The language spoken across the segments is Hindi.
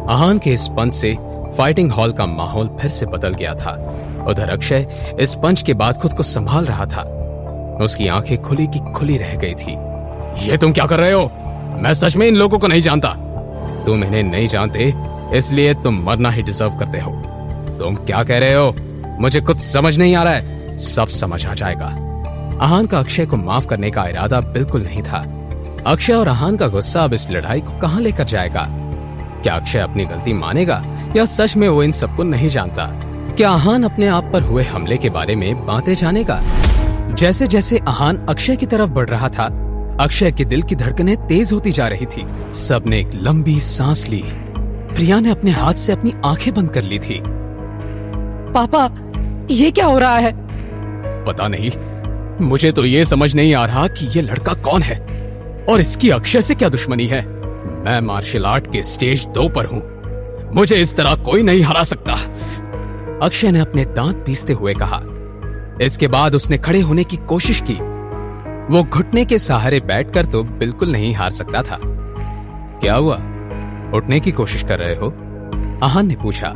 आहान के इस पंच से फाइटिंग हॉल का माहौल फिर से बदल गया था। उधर अक्षय इस पंच के बाद खुद को संभाल रहा था। उसकी आंखें खुली की खुली रह गई थी। ये तुम क्या कर रहे हो? मैं सच में इन लोगों को नहीं जानता। तुम इन्हें नहीं जानते इसलिए तुम मरना ही डिजर्व करते हो। तुम क्या कह रहे हो? मुझे कुछ समझ नहीं आ रहा है। सब समझ आ जाएगा। आहान का अक्षय को माफ करने का इरादा बिल्कुल नहीं था। अक्षय और आहान का गुस्सा अब इस लड़ाई को कहां लेकर जाएगा? क्या अक्षय अपनी गलती मानेगा या सच में वो इन सबको नहीं जानता? क्या आहान अपने आप पर हुए हमले के बारे में बातें जानेगा? जैसे जैसे आहान अक्षय की तरफ बढ़ रहा था, अक्षय के दिल की धड़कनें तेज होती जा रही थी। सबने एक लंबी सांस ली। प्रिया ने अपने हाथ से अपनी आंखें बंद कर ली थी। पापा, ये क्या हो रहा है? पता नहीं, मुझे तो ये समझ नहीं आ रहा कि ये लड़का कौन है और इसकी अक्षय से क्या दुश्मनी है। मैं मार्शल आर्ट के स्टेज 2 पर हूं। मुझे इस तरह कोई नहीं हरा सकता। अक्षय ने अपने दांत पीसते हुए कहा। इसके बाद उसने खड़े होने की कोशिश की। वो घुटने के सहारे बैठकर तो बिल्कुल नहीं हार सकता था। क्या हुआ? उठने की कोशिश कर रहे हो? आहान ने पूछा।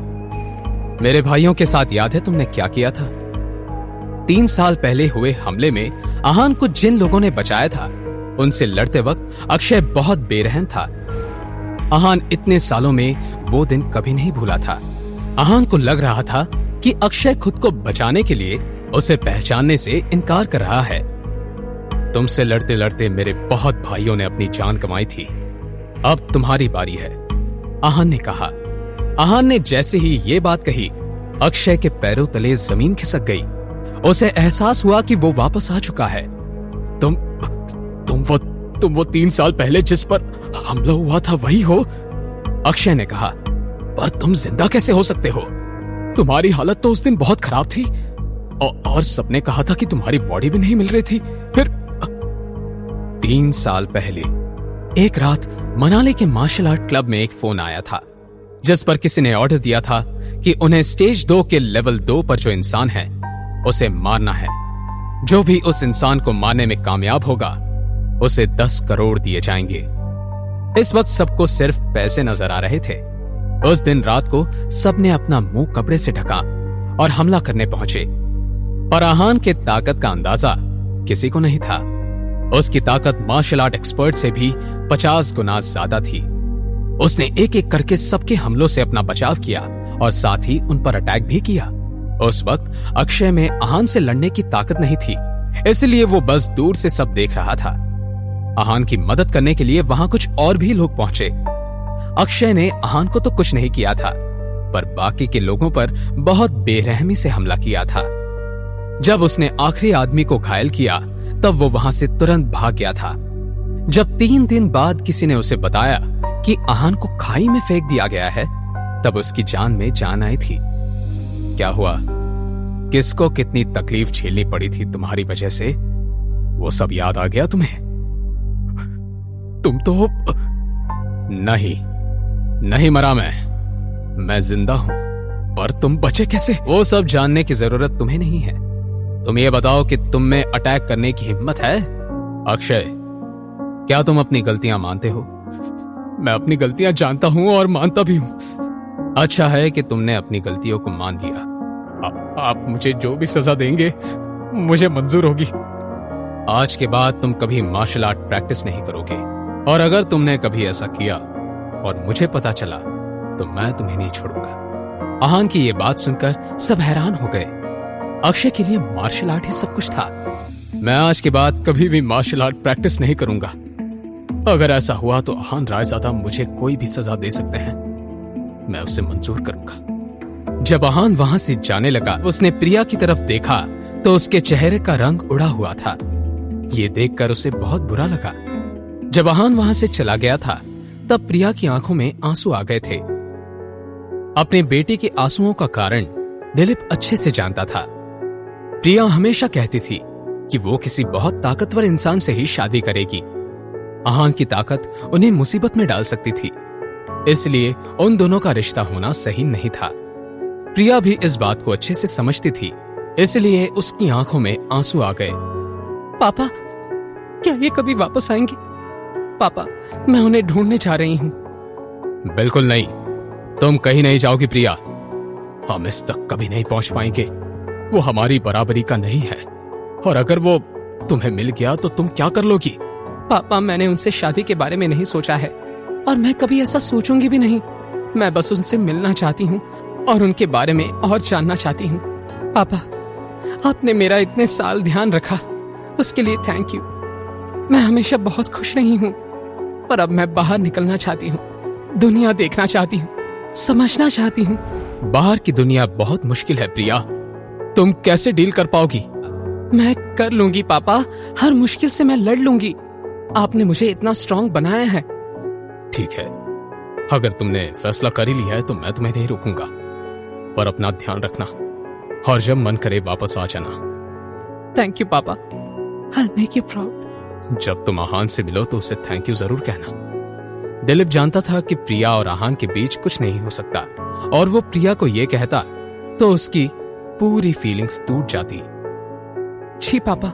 मेरे भाइयों के साथ याद है तुमने क्या किया था? 3 साल पहले हुए हमले में आहान को जिन लोगों ने बचाया था, उनसे लड़ते वक्त अक्षय बहुत बेरहम था। आहान इतने सालों में वो दिन कभी नहीं भूला था। आहान को लग रहा था कि अक्षय खुद को बचाने के लिए उसे पहचानने से इनकार कर रहा है। तुमसे लड़ते लड़ते मेरे बहुत भाइयों ने अपनी जान कमाई थी। अब तुम्हारी बारी है, आहान ने कहा। आहान ने जैसे ही ये बात कही, अक्षय के पैरों तले जमीन खिसक गई। उसे एहसास हुआ कि वो वापस आ चुका है। तुम वो 3 साल पहले जिस पर हमला हुआ था वही हो? अक्षय ने कहा। पर तुम जिंदा कैसे हो सकते हो? तुम्हारी हालत तो उस दिन बहुत खराब थी और सबने कहा था कि तुम्हारी बॉडी भी नहीं मिल रही थी। फिर 3 साल पहले एक रात मनाली के मार्शल आर्ट क्लब में एक फोन आया था, जिस पर किसी ने ऑर्डर दिया था कि उन्हें स्टेज 2 के लेवल 2 पर जो इंसान है उसे मारना है। जो भी उस इंसान को मारने में कामयाब होगा उसे 10 करोड़ दिए जाएंगे। इस वक्त सबको सिर्फ पैसे नजर आ रहे थे। उस दिन रात को सबने अपना मुंह कपड़े से ढका और हमला करने पहुंचे। पर आहान के ताकत का अंदाजा किसी को नहीं था। उसकी ताकत मार्शल आर्ट एक्सपर्ट से भी 50 गुना ज्यादा थी। उसने एक एक करके सबके हमलों से अपना बचाव किया और साथ ही उन पर अटैक भी किया। उस वक्त अक्षय में आहान से लड़ने की ताकत नहीं थी, इसलिए वो बस दूर से सब देख रहा था। आहान की मदद करने के लिए वहां कुछ और भी लोग पहुंचे। अक्षय ने आहान को तो कुछ नहीं किया था, पर बाकी के लोगों पर बहुत बेरहमी से हमला किया था। जब उसने आखिरी आदमी को घायल किया, तब वो वहां से तुरंत भाग गया था। जब 3 दिन बाद किसी ने उसे बताया कि आहान को खाई में फेंक दिया गया है, तब उसकी जान में जान आई थी। क्या हुआ? किसको कितनी तकलीफ झेलनी पड़ी थी तुम्हारी वजह से, वो सब याद आ गया तुम्हें? तुम तो नहीं मरा। मैं जिंदा हूं, पर तुम बचे कैसे? वो सब जानने की जरूरत तुम्हें नहीं है। तुम ये बताओ कि तुम में अटैक करने की हिम्मत है? अक्षय, क्या तुम अपनी गलतियां मानते हो? मैं अपनी गलतियां जानता हूं और मानता भी हूं। अच्छा है कि तुमने अपनी गलतियों को मान लिया। आप मुझे जो भी सजा देंगे मुझे मंजूर होगी। आज के बाद तुम कभी मार्शल आर्ट प्रैक्टिस नहीं करोगे, और अगर तुमने कभी ऐसा किया और मुझे पता चला तो मैं तुम्हें नहीं छोड़ूंगा। आहान की ये बात सुनकर सब हैरान हो गए। अक्षय के लिए मार्शल आर्ट ही सब कुछ था। मैं आज के बाद कभी भी मार्शल आर्ट प्रैक्टिस नहीं करूंगा। अगर ऐसा हुआ तो आहान रायजादा मुझे कोई भी सजा दे सकते हैं, मैं उसे मंजूर करूंगा। जब आहान वहां से जाने लगा, उसने प्रिया की तरफ देखा तो उसके चेहरे का रंग उड़ा हुआ था। ये देखकर उसे बहुत बुरा लगा। जब आहान वहां से चला गया था, तब प्रिया की आंखों में आंसू आ गए थे। अपने बेटे के आंसुओं का कारण दिलीप अच्छे से जानता था। प्रिया हमेशा कहती थी कि वो किसी बहुत ताकतवर इंसान से ही शादी करेगी। आहान की ताकत उन्हें मुसीबत में डाल सकती थी, इसलिए उन दोनों का रिश्ता होना सही नहीं था। प्रिया भी इस बात को अच्छे से समझती थी, इसलिए उसकी आंखों में आंसू आ गए। पापा, क्या ये कभी वापस आएंगे? पापा, मैं उन्हें ढूंढने जा रही हूँ। बिल्कुल नहीं, तुम कहीं नहीं जाओगी प्रिया, हम इस तक कभी नहीं पहुंच पाएंगे। वो हमारी बराबरी का नहीं है, और अगर वो तुम्हें मिल गया तो तुम क्या कर लोगी? पापा, मैंने उनसे शादी के बारे में नहीं सोचा है और मैं कभी ऐसा सोचूंगी भी नहीं। मैं बस उनसे मिलना चाहती हूँ और उनके बारे में और जानना चाहती हूँ। पापा, आपने मेरा इतने साल ध्यान रखा, उसके लिए थैंक यू। मैं हमेशा बहुत खुश रही हूँ, पर अब मैं बाहर निकलना चाहती हूँ, दुनिया देखना चाहती हूँ, समझना चाहती हूँ। बाहर की दुनिया बहुत मुश्किल है प्रिया, तुम कैसे डील कर पाओगी? मैं कर लूंगी पापा, हर मुश्किल से मैं लड़ लूंगी। आपने मुझे इतना स्ट्रांग बनाया है। ठीक है, अगर तुमने फैसला कर ही लिया है तो मैं तुम्हें नहीं रोकूंगा, पर अपना ध्यान रखना और जब मन करे वापस आ जाना। थैंक यू पापा, I'll make you proud। जब तुम आहान से मिलो तो उसे थैंक यू जरूर कहना। दिलीप जानता था कि प्रिया और आहान के बीच कुछ नहीं हो सकता, और वो प्रिया को ये कहता तो उसकी पूरी फीलिंग्स टूट जाती। जी पापा।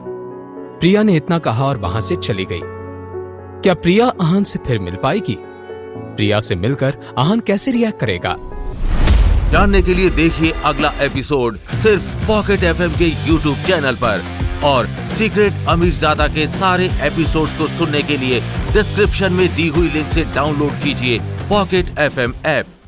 प्रिया ने इतना कहा और वहां से चली गई। क्या प्रिया आहान से फिर मिल पाएगी? प्रिया से मिलकर आहान कैसे रिएक्ट करेगा? जानने के लिए देखिए अगला एपिसोड सिर्फ पॉकेट एफएम के यूट्यूब चैनल पर, और सीक्रेट अमीरजादा के सारे एपिसोड्स को सुनने के लिए डिस्क्रिप्शन में दी हुई लिंक से डाउनलोड कीजिए पॉकेट एफएम ऐप।